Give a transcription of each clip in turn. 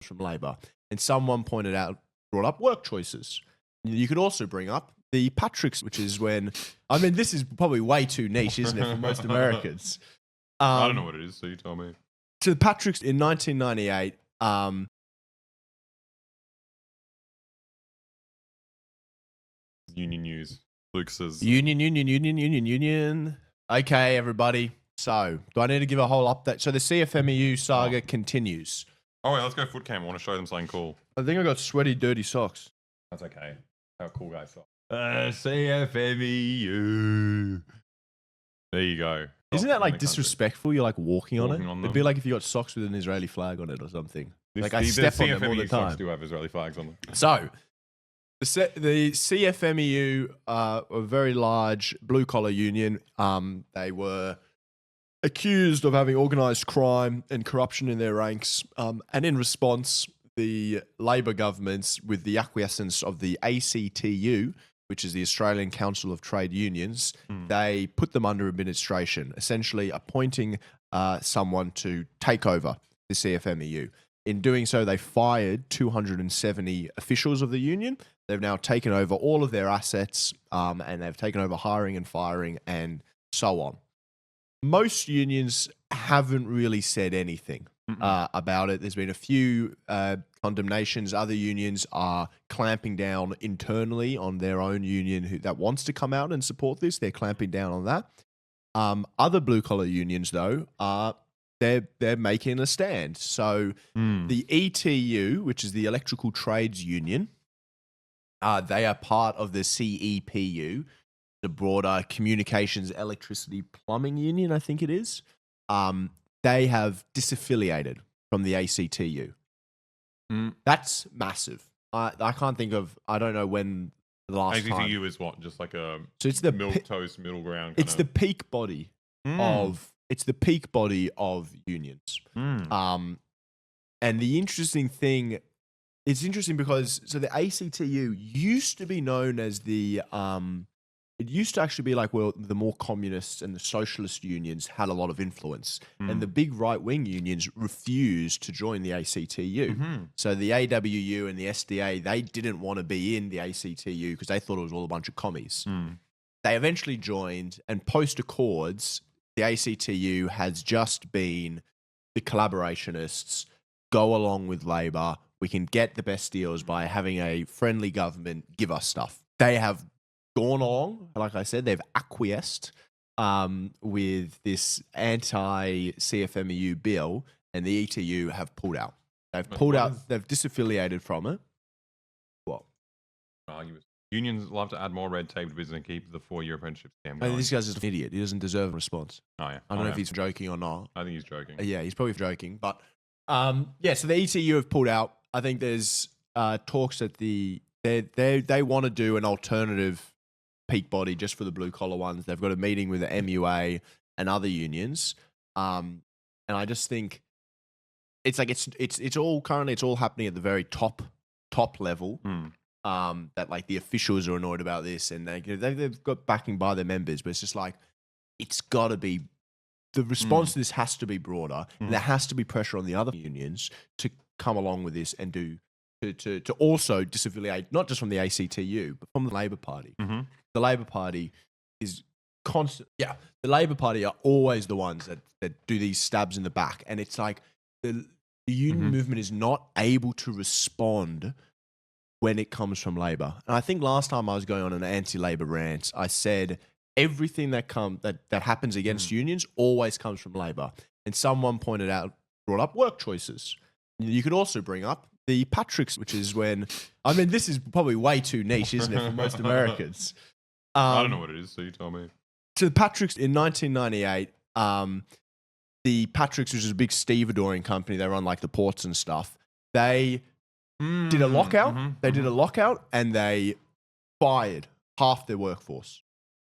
from Labor. And someone brought up work choices. You could also bring up the Patrick's, which is when, I mean, this is probably way too niche, isn't it, for most Americans? I don't know what it is, so you tell me. So the Patrick's in 1998, Union news. Luke says Union. Okay, everybody. So, do I need to give a whole update? So the CFMEU saga continues. Oh wait, let's go foot cam. I want to show them something cool. I think I got sweaty, dirty socks. That's okay. How cool guys are. CFMEU. There you go. Isn't that like disrespectful? You're like walking on it. On It'd be like if you got socks with an Israeli flag on it or something. Like I the step on them all the CFMEU time. socks do have Israeli flags on them. So the CFMEU, a very large blue collar union. They were accused of having organised crime and corruption in their ranks, and in response, the Labor governments, with the acquiescence of the ACTU, which is the Australian Council of Trade Unions, they put them under administration, essentially appointing someone to take over the CFMEU. In doing so, they fired 270 officials of the union. They've now taken over all of their assets, and they've taken over hiring and firing and so on. Most unions haven't really said anything about it. There's been a few condemnations. Other unions are clamping down internally on their own union that wants to come out and support this. They're clamping down on that. Other blue-collar unions, though, they're making a stand. So the ETU, which is the Electrical Trades Union, they are part of the CEPU, the broader Communications, Electricity, Plumbing Union, I think it is. They have disaffiliated from the ACTU. That's massive. I can't think of, I don't know when the last time. ACTU is what? Just like a it's the milquetoast middle ground? It's the peak body of unions. And the interesting thing, it's interesting because so the ACTU used to be known as the it used to actually be like, well, the more communists and the socialist unions had a lot of influence, and the big right-wing unions refused to join the ACTU. So the AWU and the SDA, they didn't want to be in the ACTU because they thought it was all a bunch of commies. They eventually joined, and post-Accords, the ACTU has just been the collaborationists, go along with Labor. We can get the best deals by having a friendly government give us stuff. They have gone along, like I said, they've acquiesced with this anti-CFMEU bill, and the ETU have pulled out. They've pulled out, they've disaffiliated from it. What? Unions love to add more red tape to business and keep the 4-year apprenticeship scam going. This guy's just an idiot. He doesn't deserve a response. Oh, yeah. I don't know if he's joking or not. I think he's joking. Yeah, he's probably joking. But yeah, so the ETU have pulled out. I think there's talks that they want to do an alternative peak body just for the blue collar ones. They've got a meeting with the MUA and other unions, and I just think it's like it's all happening at the very top level. That like the officials are annoyed about this, and they've got backing by their members, but it's just like it's got to be the response to this has to be broader, and there has to be pressure on the other unions to come along with this and do to also disaffiliate not just from the ACTU but from the Labor Party. The Labor Party is constant. Yeah, the Labor Party are always the ones that do these stabs in the back, and it's like the union movement is not able to respond when it comes from Labor. And I think last time I was going on an anti-Labor rant, I said everything that happens against unions always comes from Labor. And someone brought up work choices. You could also bring up the Patrick's, which is when, I mean, this is probably way too niche, isn't it, for most Americans? I don't know what it is, so you tell me. So the Patrick's in 1998, the Patrick's, which is a big stevedoring company, they run like the ports and stuff, they did a lockout. They did a lockout, and they fired half their workforce.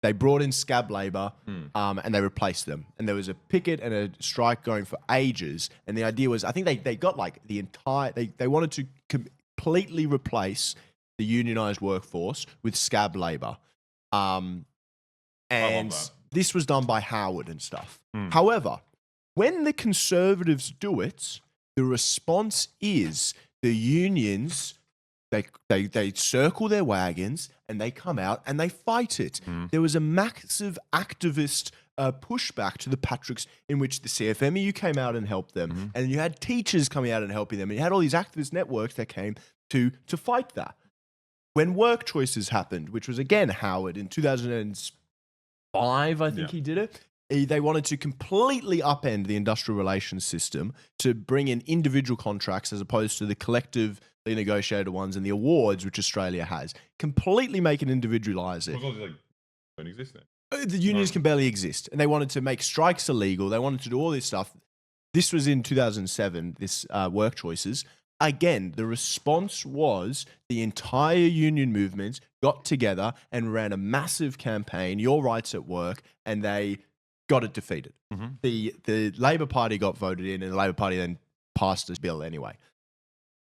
They brought in scab labor, and they replaced them. And there was a picket and a strike going for ages. And the idea was, I think they got like the entire, they wanted to completely replace the unionized workforce with scab labor. And this was done by Howard and stuff. However, when the Conservatives do it, The response is the unions, they circle their wagons and they come out and they fight it. There was a massive activist pushback to the Patricks in which the CFMEU came out and helped them. And you had teachers coming out and helping them. And you had all these activist networks that came to fight that. When work choices happened, which was again Howard in 2005, I think he did it. They wanted to completely upend the industrial relations system to bring in individual contracts as opposed to the collectively negotiated ones and the awards which Australia has. Completely make it individualize it. Like, don't exist then. The unions can barely exist. And they wanted to make strikes illegal. They wanted to do all this stuff. This was in 2007, this work choices. Again, the response was the entire union movement got together and ran a massive campaign, Your Rights at Work, and they got it defeated. The Labor Party got voted in, and the Labor Party then passed this bill anyway.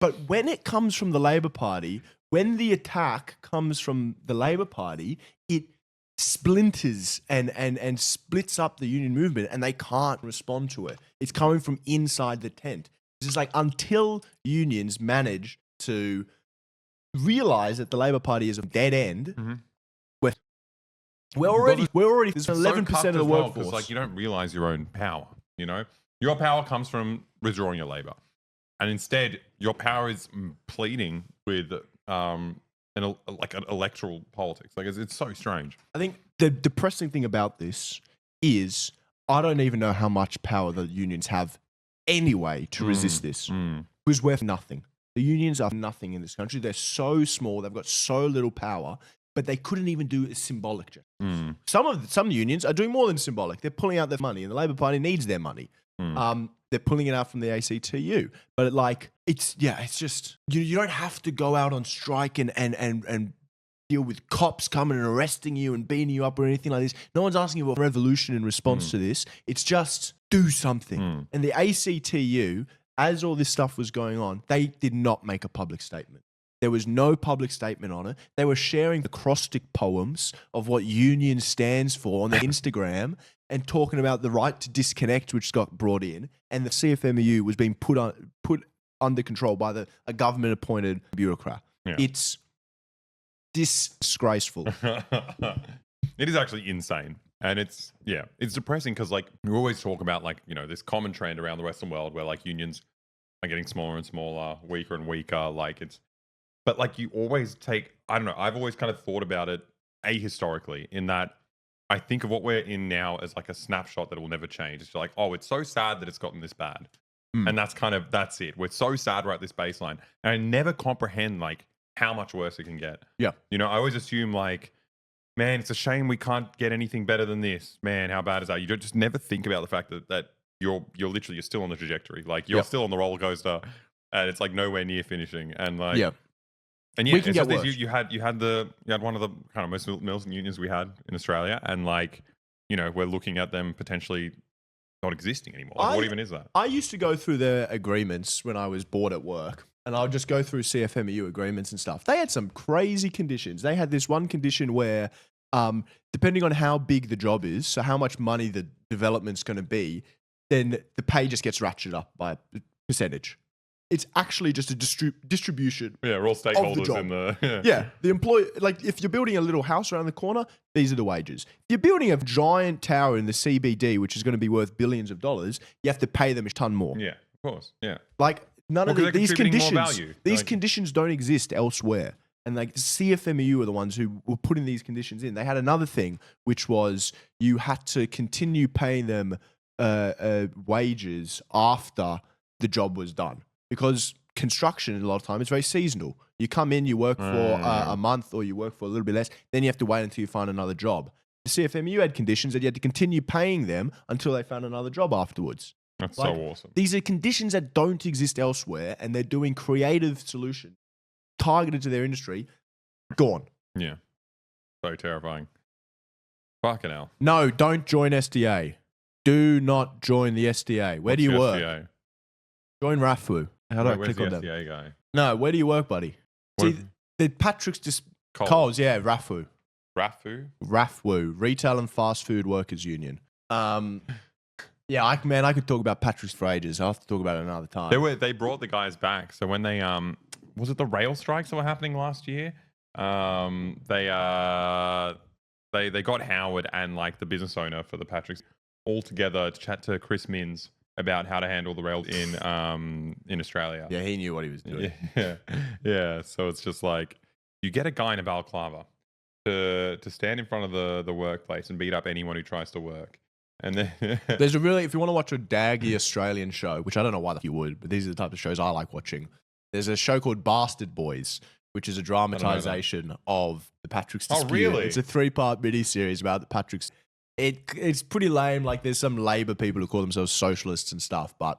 But when it comes from the Labor Party, when the attack comes from the Labor Party, it splinters and splits up the union movement, and they can't respond to it. It's coming from inside the tent. It's just like until unions manage to realize that the Labor Party is a dead end, we're already there's 11% of the workforce. Like, you don't realize your own power. You know, your power comes from withdrawing your labor, and instead your power is pleading with an electoral politics. Like, it's so strange. I think the depressing thing about this is I don't even know how much power the unions have anyway to resist this. Because we're nothing. The unions are nothing in this country. They're so small. They've got so little power. But they couldn't even do a symbolic gesture. Some unions are doing more than symbolic. They're pulling out their money, and the Labor Party needs their money. They're pulling it out from the ACTU. But it's just you don't have to go out on strike and deal with cops coming and arresting you and beating you up or anything like this. No one's asking you for a revolution in response to this. It's just do something. And the ACTU, as all this stuff was going on, they did not make a public statement. There was no public statement on it. They were sharing acrostic poems of what union stands for on their Instagram and talking about the right to disconnect, which got brought in. And the CFMEU was being put under control by a government-appointed bureaucrat. Yeah. It's disgraceful. It is actually insane. And it's depressing because, like, we always talk about, like, you know, this common trend around the Western world where, like, unions are getting smaller and smaller, weaker and weaker. But, like, you always take, I don't know, I've always kind of thought about it ahistorically in that I think of what we're in now as like a snapshot that will never change. It's like, oh, it's so sad that it's gotten this bad. And that's it. We're so sad we're at this baseline. And I never comprehend, like, how much worse it can get. Yeah. You know, I always assume, like, man, it's a shame we can't get anything better than this. Man, how bad is that? You don't just never think about the fact that you're still on the trajectory. Like, you're still on the roller coaster and it's like nowhere near finishing. And like, and we can get worse. You had one of the kind of most militant unions we had in Australia, and like, you know, we're looking at them potentially not existing anymore. What even is that? I used to go through their agreements when I was bored at work, and I would just go through CFMEU agreements and stuff. They had some crazy conditions. They had this one condition where, depending on how big the job is, so how much money the development's going to be, then the pay just gets ratcheted up by a percentage. It's actually just a distribution. Yeah, we're all stakeholders in the... Yeah, the employee, like, if you're building a little house around the corner, these are the wages. If you're building a giant tower in the CBD, which is going to be worth billions of dollars, you have to pay them a ton more. Yeah, of course, yeah. Like, none of these conditions don't exist elsewhere. And like the CFMEU are the ones who were putting these conditions in. They had another thing, which was you had to continue paying them wages after the job was done. Because construction, a lot of time, is very seasonal. You come in, you work for a month, or you work for a little bit less, then you have to wait until you find another job. The CFMEU had conditions that you had to continue paying them until they found another job afterwards. That's so awesome. These are conditions that don't exist elsewhere, and they're doing creative solutions targeted to their industry. Gone. Yeah. So terrifying. Fucking hell. No, don't join SDA. Do not join the SDA. Where do you work? SDA? Join RAFU. How do I click on that? SDA guy? No, where do you work, buddy? See, the Patrick's just Coles, yeah, RAFU. RAFU? RAFU, Retail and Fast Food Workers Union. Yeah, I could talk about Patrick's for ages. I'll have to talk about it another time. They brought the guys back. So when they was it the rail strikes that were happening last year? They got Howard and like the business owner for the Patricks all together to chat to Chris Minns about how to handle the rail in Australia. Yeah, he knew what he was doing. Yeah. So it's just like you get a guy in a balaclava to stand in front of the workplace and beat up anyone who tries to work. And then There's a really, if you want to watch a daggy Australian show, which I don't know why you would, but these are the type of shows I like watching. There's a show called Bastard Boys, which is a dramatization of the Patrick's dispute. Oh, really? It's a 3-part miniseries about the Patrick's. It's pretty lame. Like there's some Labour people who call themselves socialists and stuff, but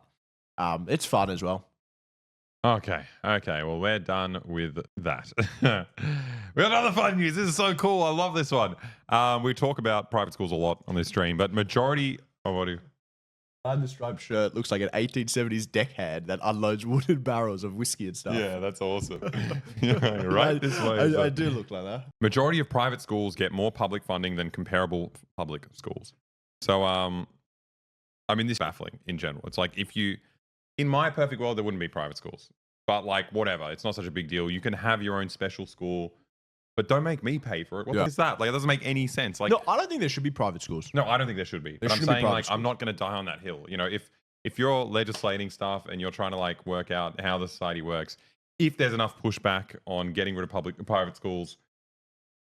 it's fun as well. Okay. Well, we're done with that. We got another fun news. This is so cool. I love this one. We talk about private schools a lot on this stream, but majority of what do you? And the striped shirt looks like an 1870s deckhand that unloads wooden barrels of whiskey and stuff. Yeah, that's awesome. Yeah, right this way. I do look like that. Majority of private schools get more public funding than comparable public schools. So, I mean, this is baffling in general. It's like in my perfect world, there wouldn't be private schools. But like, whatever. It's not such a big deal. You can have your own special school, but don't make me pay for it. What is that? Like, it doesn't make any sense. Like, no, I don't think there should be private schools. No, I don't think there should be. But I'm saying, like, I'm not going to die on that hill. You know, if you're legislating stuff and you're trying to like work out how the society works, if there's enough pushback on getting rid of private schools,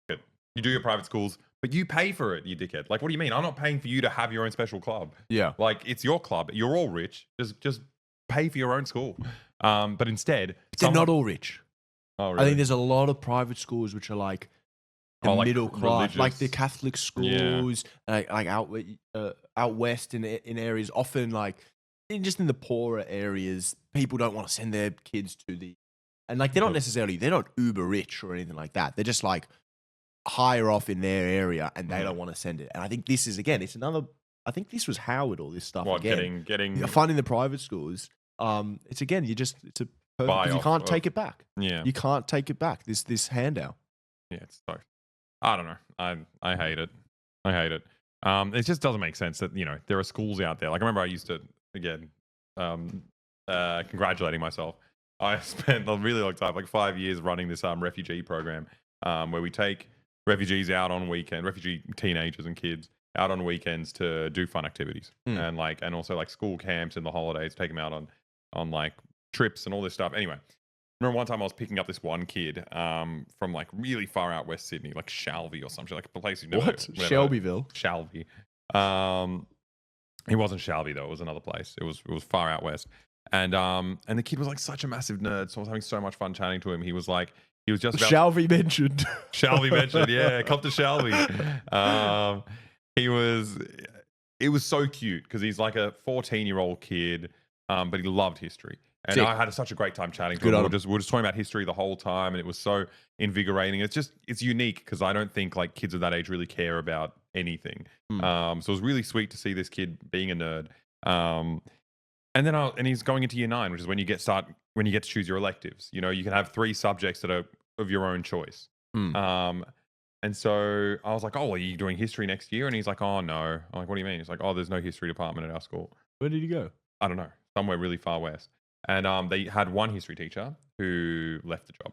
you do your private schools, but you pay for it, you dickhead. Like, what do you mean? I'm not paying for you to have your own special club. Yeah. Like, it's your club. You're all rich. Just pay for your own school. But instead, they're not all rich. Oh, really? I think there's a lot of private schools which are like the middle class, religious. like the Catholic schools, like out west in areas, often like just in the poorer areas, people don't want to send their kids to and like they're not uber rich or anything like that. They're just like higher off in their area and they don't want to send it. And I think this is it's another. I think this was Howard, all this stuff. Getting finding the private schools. It's a perfect, you can't take it back. Yeah, you can't take it back. This handout. Yeah, it's so. I don't know. I hate it. It just doesn't make sense that there are schools out there. Like I remember I used to congratulating myself. I spent a really long time, like 5 years, running this refugee program where we take refugees out on refugee teenagers and kids out on weekends to do fun activities and also like school camps in the holidays, take them out on like trips and all this stuff. Anyway, I remember one time I was picking up this one kid from like really far out West Sydney, like Shalby or something, like a place you've never heard. Shelbyville? Shalby. It wasn't Shalby though. It was another place. It was far out west. And the kid was like such a massive nerd. So I was having so much fun chatting to him. He was just about Shalby mentioned. Shalby mentioned, yeah, come to Shalby. It was so cute because he's like a 14-year-old kid, but he loved history. And I had such a great time chatting to him. We were just talking about history the whole time, and it was so invigorating. It's unique because I don't think like kids of that age really care about anything. So it was really sweet to see this kid being a nerd. And he's going into year 9, which is when you get to choose your electives. You can have 3 subjects that are of your own choice. And so I was like, "Oh, are you doing history next year?" And he's like, "Oh no." I'm like, "What do you mean?" He's like, "Oh, there's no history department at our school." Where did he go? I don't know, somewhere really far west. And they had one history teacher who left the job,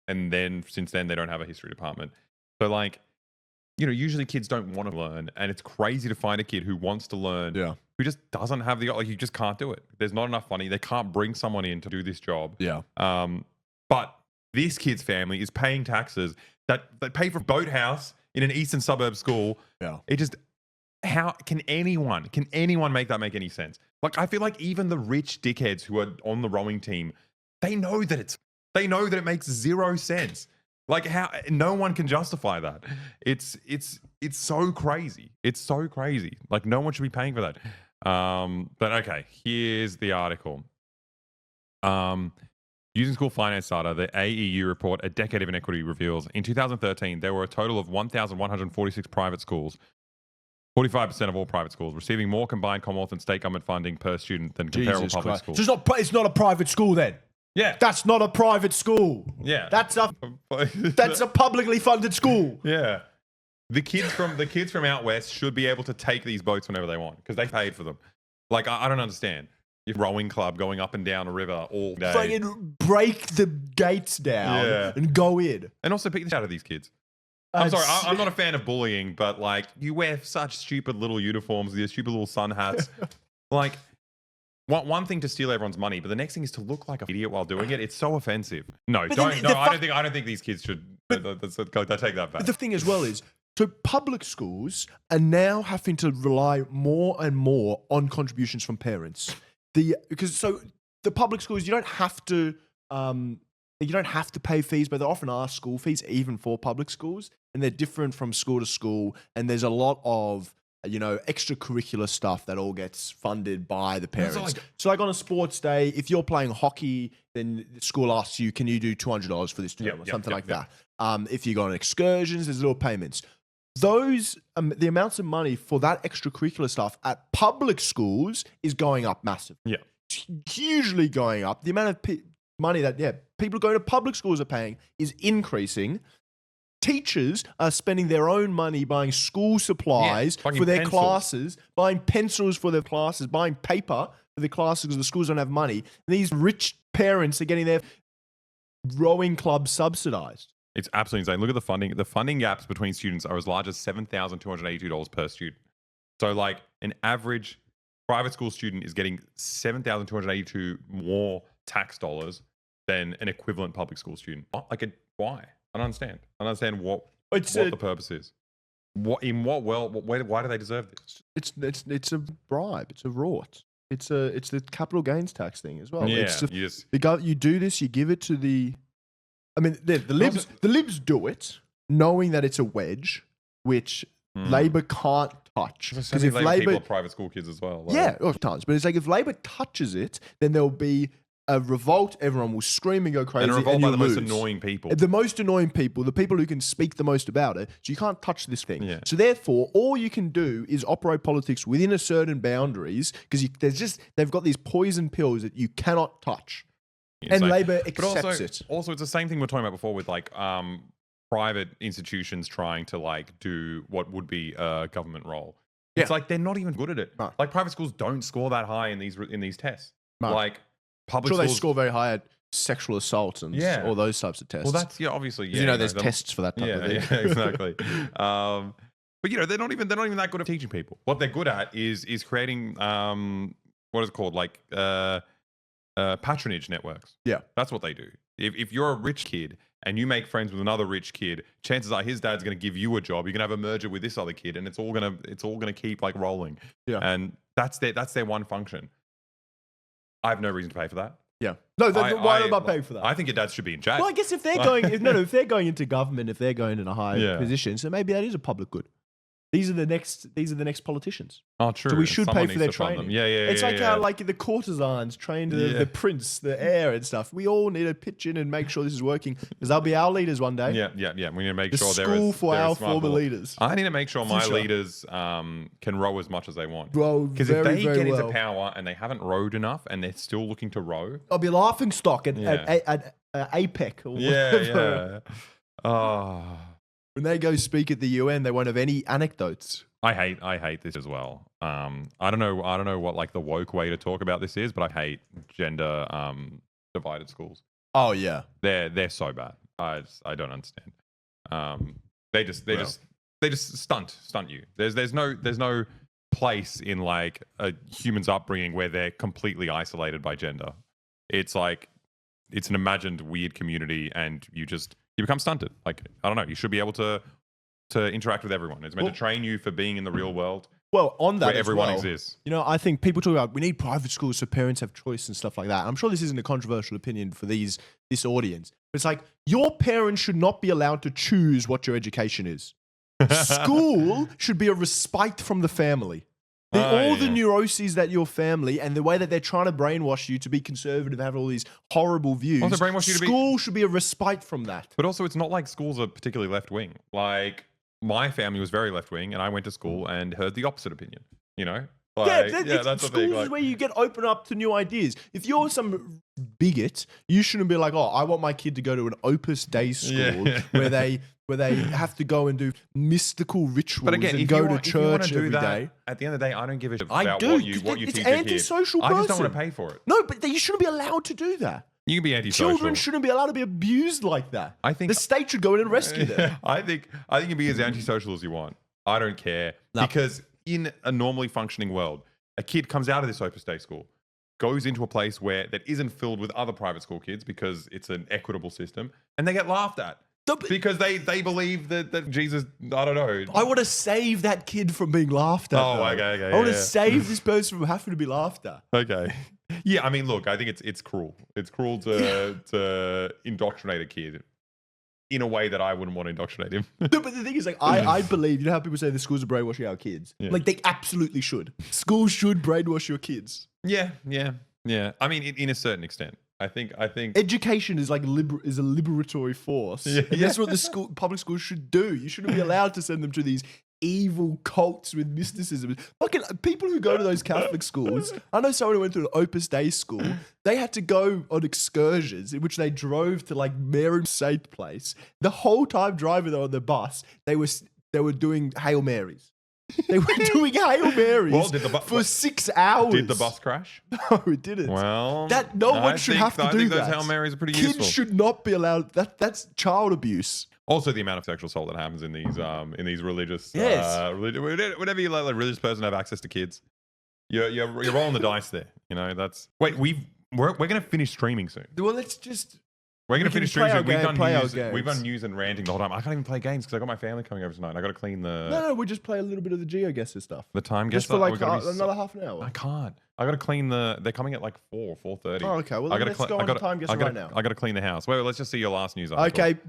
and then since then they don't have a history department. So like, usually kids don't want to learn, and it's crazy to find a kid who wants to learn, who just doesn't have you just can't do it. There's not enough money. They can't bring someone in to do this job. Yeah. But this kid's family is paying taxes that they pay for a boathouse in an eastern suburb school. Yeah. How can anyone make that make any sense? Like, I feel like even the rich dickheads who are on the rowing team, they know that it makes 0 sense. Like, how no one can justify that. It's so crazy. It's so crazy. Like, no one should be paying for that. But okay, here's the article. Using school finance data, the AEU report, A Decade of Inequity, reveals in 2013, there were a total of 1,146 private schools, 45% of all private schools, receiving more combined Commonwealth and state government funding per student than comparable public schools. So it's not a private school then? Yeah. That's not a private school. Yeah. That's a publicly funded school. Yeah. the kids from out west should be able to take these boats whenever they want because they paid for them. Like I don't understand. Your rowing club going up and down a river all day. Fucking break the gates down and go in. And also pick this out of these kids. I'm sorry, I'm not a fan of bullying, but like you wear such stupid little uniforms, these stupid little sun hats. Like one thing to steal everyone's money, but the next thing is to look like an idiot while doing it. It's so offensive. No, I don't think these kids should. I take that back. But the thing as well is, so public schools are now having to rely more and more on contributions from parents. Because the public schools, you don't have to pay fees, but there often are school fees even for public schools, and they're different from school to school. And there's a lot of extracurricular stuff that all gets funded by the parents. So like on a sports day, if you're playing hockey, then the school asks you, can you do $200 for this term or something like that. If you go on excursions, there's little payments. Those the amounts of money for that extracurricular stuff at public schools is going up massively. Yeah, it's hugely going up. The amount of money that people going to public schools are paying is increasing. Teachers are spending their own money buying school supplies for their classes, buying pencils for their classes, buying paper for their classes because the schools don't have money. And these rich parents are getting their rowing club subsidized. It's absolutely insane. Look at the funding. The funding gaps between students are as large as $7,282 per student. So like an average private school student is getting $7,282 more tax dollars than an equivalent public school student. Why? I don't understand. I don't understand what the purpose is. Why do they deserve this? It's a bribe. It's a rort. It's the capital gains tax thing as well. Yeah, you do this. You give it to the. I mean, the Libs do it, knowing that it's a wedge, which Labor can't touch. Because if Labor people are private school kids as well. Times. But it's like if Labor touches it, then there'll be a revolt. Everyone will scream and go crazy. And a revolt by the most annoying people. The most annoying people, the people who can speak the most about it. So you can't touch this thing. Yeah. So therefore, all you can do is operate politics within a certain boundaries because they've got these poison pills that you cannot touch. And Labor accepts it. Also, it's the same thing we were talking about before with like private institutions trying to like do what would be a government role. Yeah. It's like they're not even good at it. No. Like private schools don't score that high in these tests. No. Like public schools, they score very high at sexual assault and all those types of tests. Well, that's obviously there's tests for that type of thing. Yeah, exactly. But they're not even that good at teaching people. What they're good at is creating what is it called, like patronage networks. Yeah, that's what they do. If you're a rich kid and you make friends with another rich kid, chances are his dad's going to give you a job. You're going to have a merger with this other kid, and it's all going to keep like rolling. Yeah, and that's their one function. I have no reason to pay for that. Yeah, no. Why am I paying for that? I think your dad should be in jail. Well, I guess if they're going, if they're going into government, if they're going in a high position, so maybe that is a public good. These are the next politicians. Oh, true. So we should pay for their training. Yeah. It's like how like the courtesans train the prince, the heir, and stuff. We all need to pitch in and make sure this is working because they'll be our leaders one day. Yeah. We need to make sure they're for our former leaders. I need to make sure my leaders can row as much as they want. Because if they get into power and they haven't rowed enough and they're still looking to row, I'll be laughing stock at APEC or whatever. Oh. When they go speak at the UN, they won't have any anecdotes. I hate this as well. I don't know what like the woke way to talk about this is, but I hate gender divided schools. Oh yeah, they're so bad. I don't understand. They just stunt you. There's no place in like a human's upbringing where they're completely isolated by gender. It's like it's an imagined weird community, and you become stunted. Like, I don't know. You should be able to interact with everyone. It's meant to train you for being in the real world. Well, on that, where everyone exists. I think people talk about we need private schools so parents have choice and stuff like that. I'm sure this isn't a controversial opinion for this audience. But it's like your parents should not be allowed to choose what your education is. School should be a respite from the family. The neuroses that your family and the way that they're trying to brainwash you to be conservative, have all these horrible views. Also brainwash you school should be a respite from that. But also, it's not like schools are particularly left wing. Like my family was very left wing, and I went to school and heard the opposite opinion. Like, that's the schools thing. is Like, where you get open up to new ideas. If you're some bigot, you shouldn't be like, oh, I want my kid to go to an Opus Dei school Yeah. where they have to go and do mystical rituals but again, and if go you to want, if you want church to do every that, day. at the end of the day, I don't give a shit I about do, what you 'cause teach it's your kid. antisocial I just don't want person. to pay for it. No, but you shouldn't be allowed to do that. You can be antisocial. Children shouldn't be allowed to be abused like that. I think the state should go in and rescue them. I think you can be as antisocial as you want. I don't care. No. Because in a normally functioning world, a kid comes out of this Opus Dei school, goes into a place where that isn't filled with other private school kids because it's an equitable system, and they get laughed at. Because they believe that Jesus, I don't know. I want to save that kid from being laughed at. Oh, though. okay, I want to yeah. save this person from having to be laughed at. Okay. Yeah, I mean, look, I think it's cruel. It's cruel to indoctrinate a kid in a way that I wouldn't want to indoctrinate him. No, but the thing is, like, I believe, you know how people say the schools are brainwashing our kids? Yeah. Like, they absolutely should. Schools should brainwash your kids. Yeah. I mean, in a certain extent. I think Education is like is a liberatory force. Yeah. And that's what the public schools should do. You shouldn't be allowed to send them to these evil cults with mysticism. Fucking people who go to those Catholic schools. I know someone who went to an Opus Dei school. They had to go on excursions in which they drove to like Mary Saint place. The whole time driving on the bus, they were doing Hail Marys. They were doing Hail Marys for 6 hours. Did the bus crash? No, it didn't. Well, no one should have to do I think that. those Hail Marys are pretty Kids useful. should not be allowed. That's child abuse. Also, the amount of sexual assault that happens in these religious, Yes. Whenever you let a religious person have access to kids, you're rolling the dice there. You know, that's we're gonna finish streaming soon. Well, let's just. We're gonna finish streaming soon. We've done games. news and ranting the whole time. I can't even play games because I got my family coming over tonight. I got to clean the No, we just play a little bit of the GeoGuessr stuff. the time Just guesser. for like We've gotta be another half an hour. I can't. I got to clean the. They're coming at like 4:30. Oh, okay. Well, I then gotta let's go on to time guesser right now. I got to clean the house. Wait, let's just see your last news article. Okay,